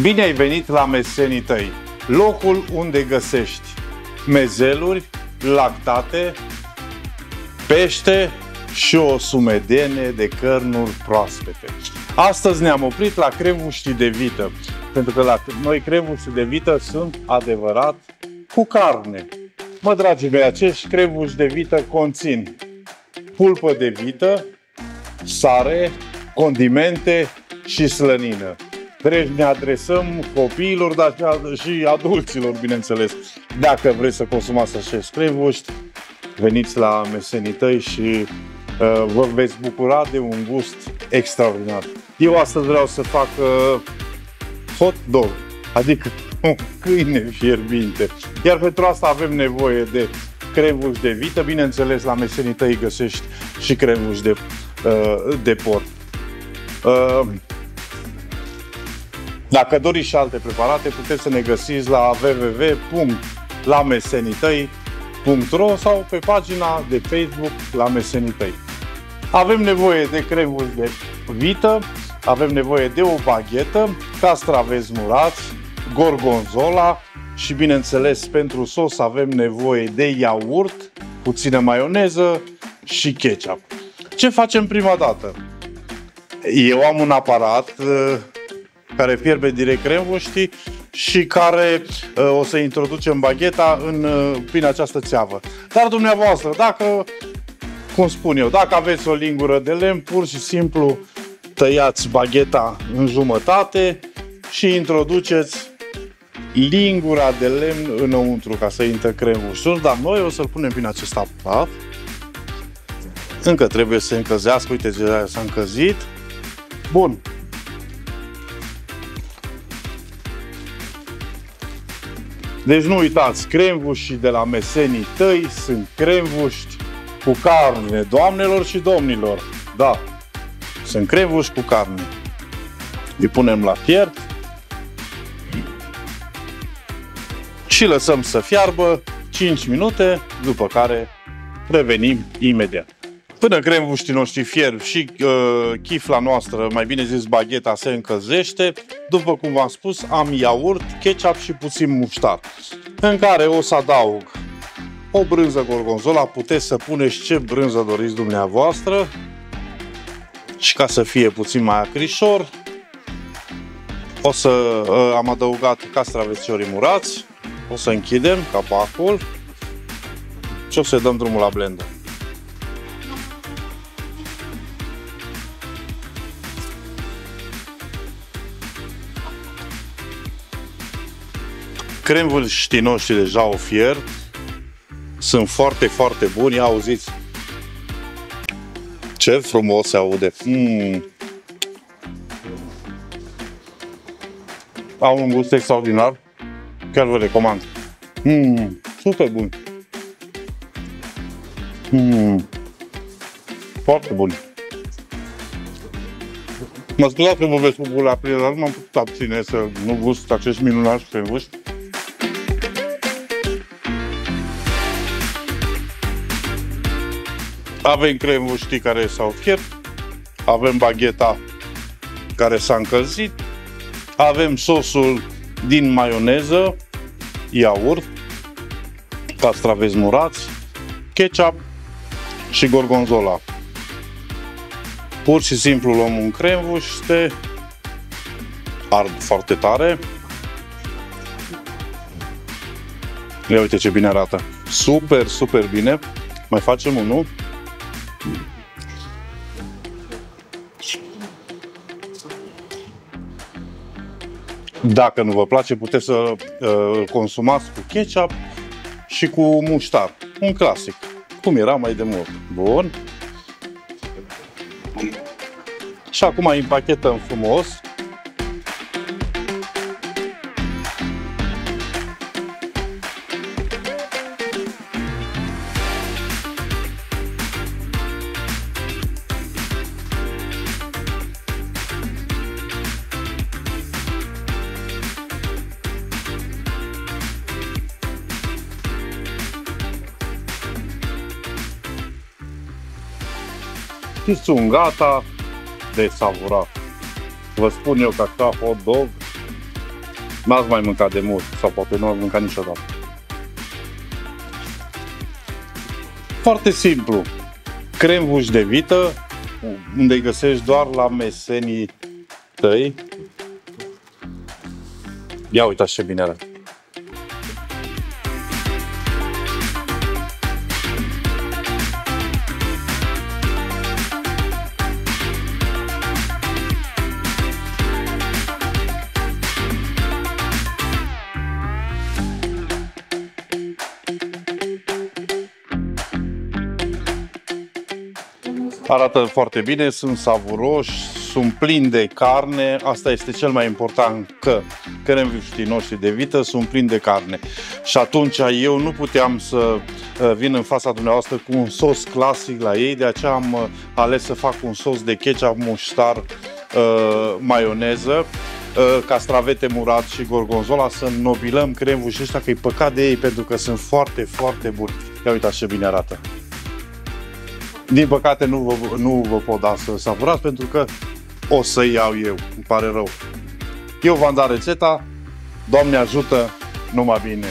Bine ai venit la Mesenii tăi, locul unde găsești mezeluri, lactate, pește și o sumedenie de cărnuri proaspete. Astăzi ne-am oprit la crevuștii de vită, pentru că la noi crevuștii de vită sunt adevărat cu carne. Mă, dragii mei, acești crevuși de vită conțin pulpă de vită, sare, condimente și slănină. Deci ne adresăm copiilor, dar și adulților, bineînțeles. Dacă vreți să consumați acești crevuși, veniți la Mesenii tăi și vă veți bucura de un gust extraordinar. Eu astăzi vreau să fac hot dog, adică câine fierbinte. Iar pentru asta avem nevoie de crevuși de vită. Bineînțeles, la Mesenii tăi găsești și crevuși de porc. Dacă doriți și alte preparate, puteți să ne găsiți la www.lamesenităi.ro sau pe pagina de Facebook La Mesenii tăi. Avem nevoie de crevuși de vită, avem nevoie de o baghetă, castraveți murați, gorgonzola și, bineînțeles, pentru sos avem nevoie de iaurt, puțină maioneză și ketchup. Ce facem prima dată? Eu am un aparat care fierbe direct crevuștii și care o să introducem bagheta prin această țeavă. Dar dumneavoastră, cum spun eu, dacă aveți o lingură de lemn, pur și simplu tăiați bagheta în jumătate și introduceți lingura de lemn înăuntru ca să intre crevușul. Dar noi o să-l punem prin acest aparat. Încă trebuie să se încălzească, uite, deja s-a încălzit. Bun. Deci nu uitați, crevușii de la Mesenii tăi sunt crevuși cu carne, doamnelor și domnilor. Da, sunt crevuși cu carne. Îi punem la fiert și lăsăm să fiarbă 5 minute, după care revenim imediat. Până crevuștii noștri fierb și chifla noastră, mai bine zis bagheta, se încălzește, după cum v-am spus, am iaurt, ketchup și puțin muștar, în care o să adaug o brânză gorgonzola, puteți să puneți ce brânză doriți dumneavoastră și ca să fie puțin mai acrișor, am adăugat castravețiorii murați, o să închidem capacul și o să dăm drumul la blender. Crevuștii noștri deja au fiert, sunt foarte, foarte buni, auziți ce frumos se aude. Au un gust extraordinar, chiar vă recomand. Super bun. Foarte bun. Mă scuzați că vorbesc cu gura plină, dar nu m-am putut abține să nu gust acești minunați crevuși. Avem crevuștii care s-au fiert, avem bagheta care s-a încălzit, avem sosul din maioneză, iaurt, castraveți murați, ketchup și gorgonzola. Pur și simplu luăm un crevuș, ard foarte tare. Ia uite ce bine arată. Super, super bine. Mai facem unul. Dacă nu vă place, puteți să îl consumați cu ketchup și cu muștar. Un clasic, cum era mai de mult. Bun. Și acum împachetăm frumos. Și sunt gata de savurat. Vă spun eu că așa hot dog N-ați mai mâncat de mult, sau poate nu ați mâncat niciodată. Foarte simplu. Cremvuș de vită, unde îi găsești doar la mesenii tăi. Ia uitați ce bine arată. Arată foarte bine, sunt savuroși, sunt plini de carne, asta este cel mai important, că cremvuștii noștri de vită sunt plini de carne. Și atunci eu nu puteam să vin în fața dumneavoastră cu un sos clasic la ei, de aceea am ales să fac un sos de ketchup, muștar, maioneză, castravete murat și gorgonzola, să înnobilăm cremvușii ăștia, că e păcat de ei pentru că sunt foarte, foarte buni. Ia uitați ce bine arată. Din păcate nu vă pot da să savurați pentru că o să iau eu, îmi pare rău. Eu v-am dat rețeta, Doamne ajută, numai bine.